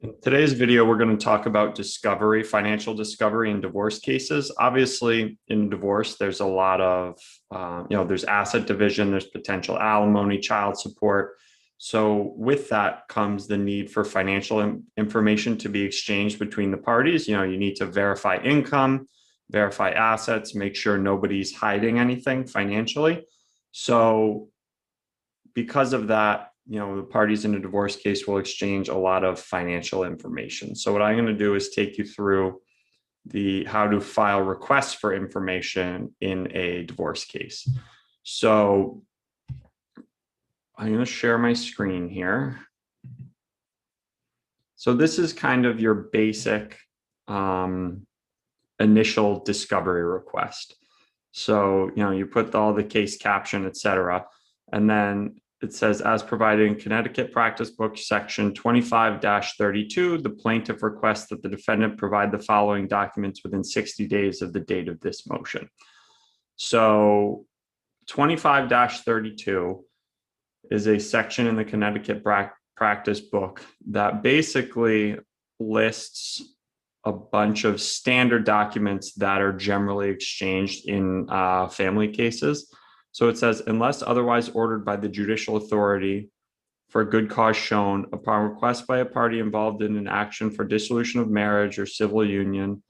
In today's video, we're going to talk about discovery, financial discovery in divorce cases. Obviously, in divorce, there's a lot of, there's asset division, there's potential alimony, child support. So with that comes the need for financial information to be exchanged between the parties. You need to verify income, verify assets, make sure nobody's hiding anything financially. So because of that, the parties in a divorce case will exchange a lot of financial information. So what I'm going to do is take you through how to file requests for information in a divorce case. So I'm going to share my screen here. So this is kind of your basic initial discovery request. So, you put all the case caption, etc. And then it says, as provided in Connecticut Practice Book Section 25-32, the plaintiff requests that the defendant provide the following documents within 60 days of the date of this motion. So 25-32 is a section in the Connecticut Practice Book that basically lists a bunch of standard documents that are generally exchanged in family cases. So it says, unless otherwise ordered by the judicial authority for a good cause shown, upon request by a party involved in an action for dissolution of marriage or civil union,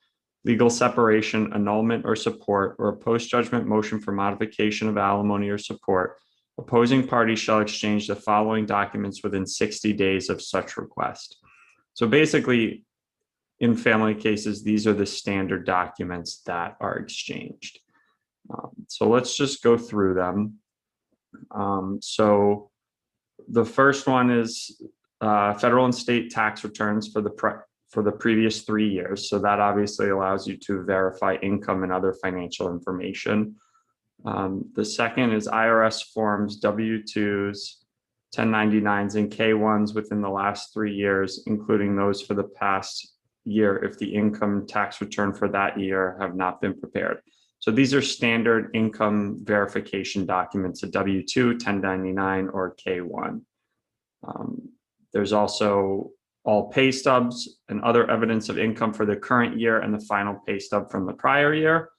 legal separation, annulment or support, or a post-judgment motion for modification of alimony or support, opposing parties shall exchange the following documents within 60 days of such request. So basically, in family cases, these are the standard documents that are exchanged. So let's just go through them. So the first one is federal and state tax returns for the previous 3 years. So that obviously allows you to verify income and other financial information. The second is IRS forms, W-2s, 1099s, and K-1s within the last 3 years, including those for the past year if the income tax return for that year have not been prepared. So these are standard income verification documents, a W-2, 1099, or K-1. There's also all pay stubs and other evidence of income for the current year and the final pay stub from the prior year.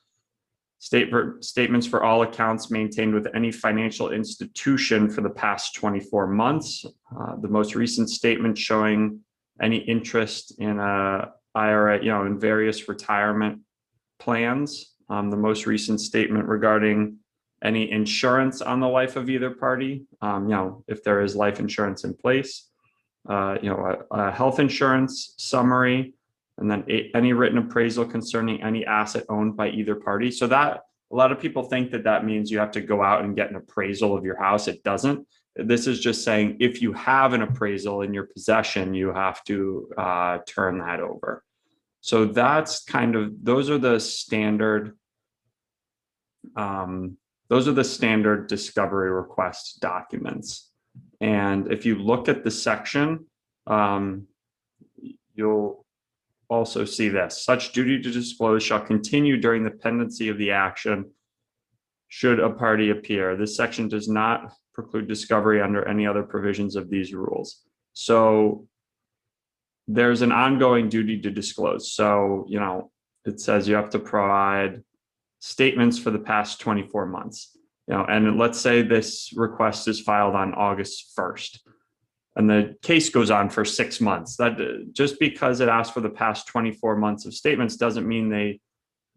Statements for all accounts maintained with any financial institution for the past 24 months. The most recent statement showing any interest in a IRA, in various retirement plans. The most recent statement regarding any insurance on the life of either party, if there is life insurance in place, a health insurance summary, and then any written appraisal concerning any asset owned by either party. So that a lot of people think that means you have to go out and get an appraisal of your house. It doesn't. This is just saying if you have an appraisal in your possession, you have to turn that over. So that's those are the standard discovery request documents. And if you look at the section, you'll also see this. Such duty to disclose shall continue during the pendency of the action should a party appear. This section does not preclude discovery under any other provisions of these rules. So there's an ongoing duty to disclose. So, it says you have to provide statements for the past 24 months, and let's say this request is filed on August 1st and the case goes on for 6 months. That just because it asks for the past 24 months of statements doesn't mean they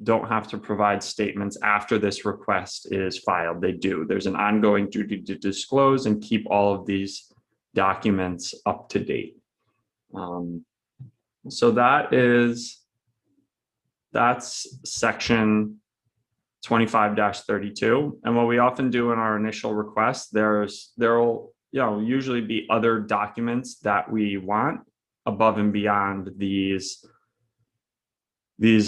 don't have to provide statements after this request is filed. They do. There's an ongoing duty to disclose and keep all of these documents up to date. So that's section 25-32. And what we often do in our initial request, there'll usually be other documents that we want above and beyond these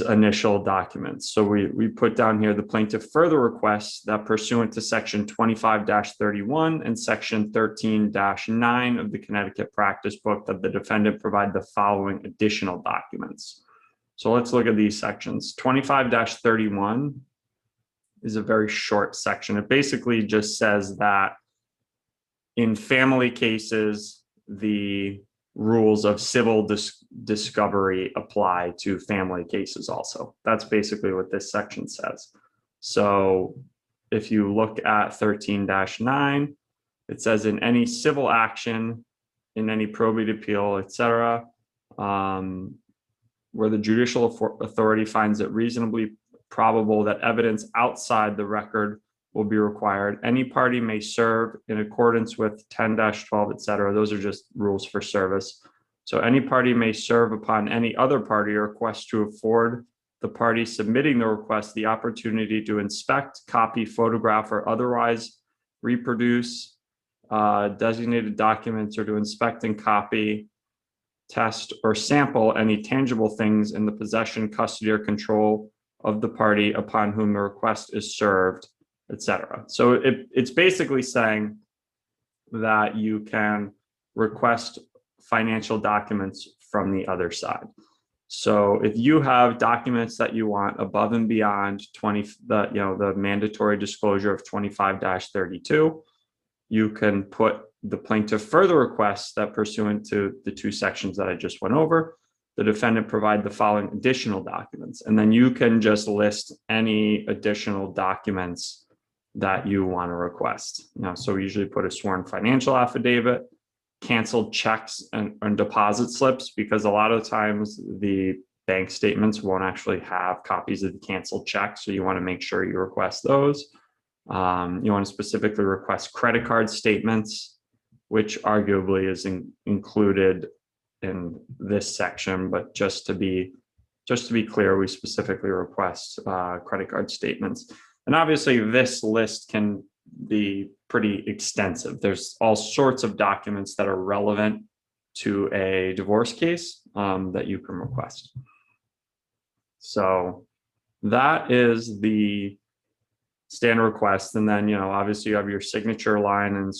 initial documents. So we put down here the plaintiff further requests that pursuant to section 25-31 and section 13-9 of the Connecticut Practice Book that the defendant provide the following additional documents. So let's look at these sections. 25-31 is a very short section. It basically just says that in family cases, the rules of civil discovery apply to family cases also. That's basically what this section says. So if you look at 13-9, it says in any civil action, in any probate appeal, etc., where the judicial authority finds it reasonably probable that evidence outside the record will be required, any party may serve in accordance with 10-12, etc. Those are just rules for service. So any party may serve upon any other party or request to afford the party submitting the request the opportunity to inspect, copy, photograph, or otherwise reproduce designated documents, or to inspect and copy, test, or sample any tangible things in the possession, custody, or control of the party upon whom the request is served, etc. So it's basically saying that you can request financial documents from the other side. So if you have documents that you want above and beyond the mandatory disclosure of 25-32, you can put the plaintiff further requests that, pursuant to the two sections that I just went over, the defendant provide the following additional documents. And then you can just list any additional documents that you want to request. So we usually put a sworn financial affidavit, canceled checks and deposit slips, because a lot of times the bank statements won't actually have copies of the canceled checks. So you want to make sure you request those. You want to specifically request credit card statements, which arguably is included in this section, but just to be clear, we specifically request credit card statements. And obviously this list can be pretty extensive. There's all sorts of documents that are relevant to a divorce case that you can request. So that is the standard request. And then, obviously you have your signature line and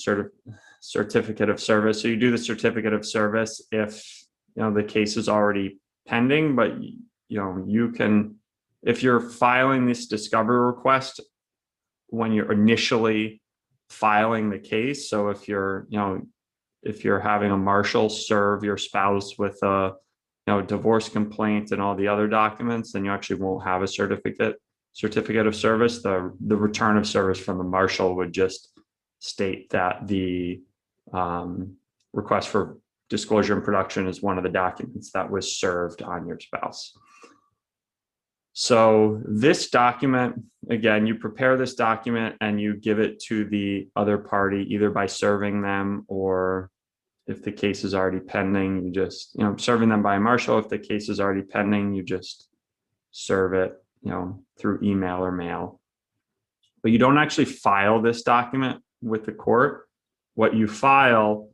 certificate of service. So you do the certificate of service if, the case is already pending, but, you can, if you're filing this discovery request when you're initially filing the case. So if you're having a marshal serve your spouse with a, divorce complaint and all the other documents, then you actually won't have a certificate of service. The return of service from the marshal would just state that the request for disclosure and production is one of the documents that was served on your spouse. So this document, again, you prepare this document and you give it to the other party, either by serving them, or if the case is already pending, you just, serving them by a marshal. If the case is already pending, you just serve it, through email or mail. But you don't actually file this document with the court. What you file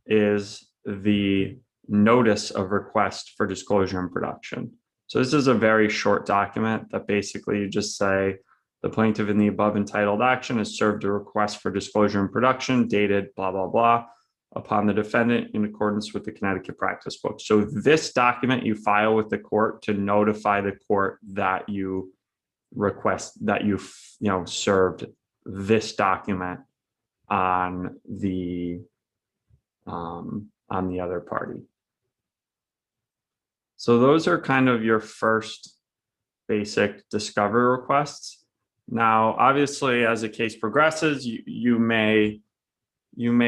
is the notice of request for disclosure and production. So this is a very short document that basically you just say, the plaintiff in the above entitled action has served a request for disclosure and production dated blah, blah, blah, upon the defendant in accordance with the Connecticut practice book. So this document you file with the court to notify the court that you request, that you served this document on the other party. So those are kind of your first basic discovery requests. Now, obviously, as the case progresses, you may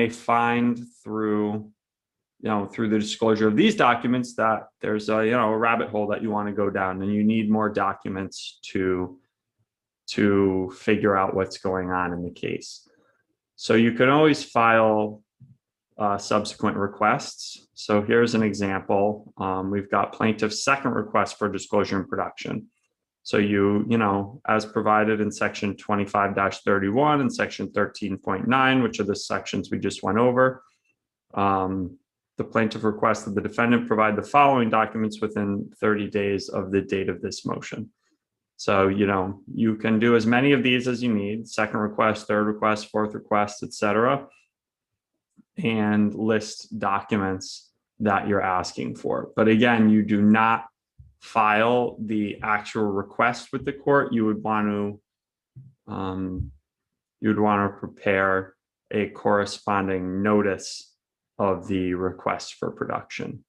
find through the disclosure of these documents that there's a rabbit hole that you want to go down, and you need more documents to figure out what's going on in the case. So you can always file subsequent requests. So here's an example. We've got plaintiff's second request for disclosure and production. So as provided in section 25-31 and section 13.9, which are the sections we just went over, the plaintiff requests that the defendant provide the following documents within 30 days of the date of this motion. So, you can do as many of these as you need: second request, third request, fourth request, etc., and list documents that you're asking for. But again, you do not file the actual request with the court. You would want to prepare a corresponding notice of the request for production.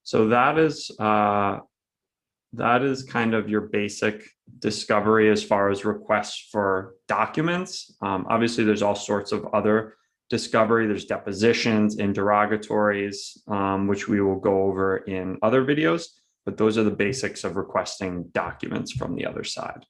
So that is kind of your basic discovery as far as requests for documents. Obviously, there's all sorts of other discovery. There's depositions, interrogatories, which we will go over in other videos, but those are the basics of requesting documents from the other side.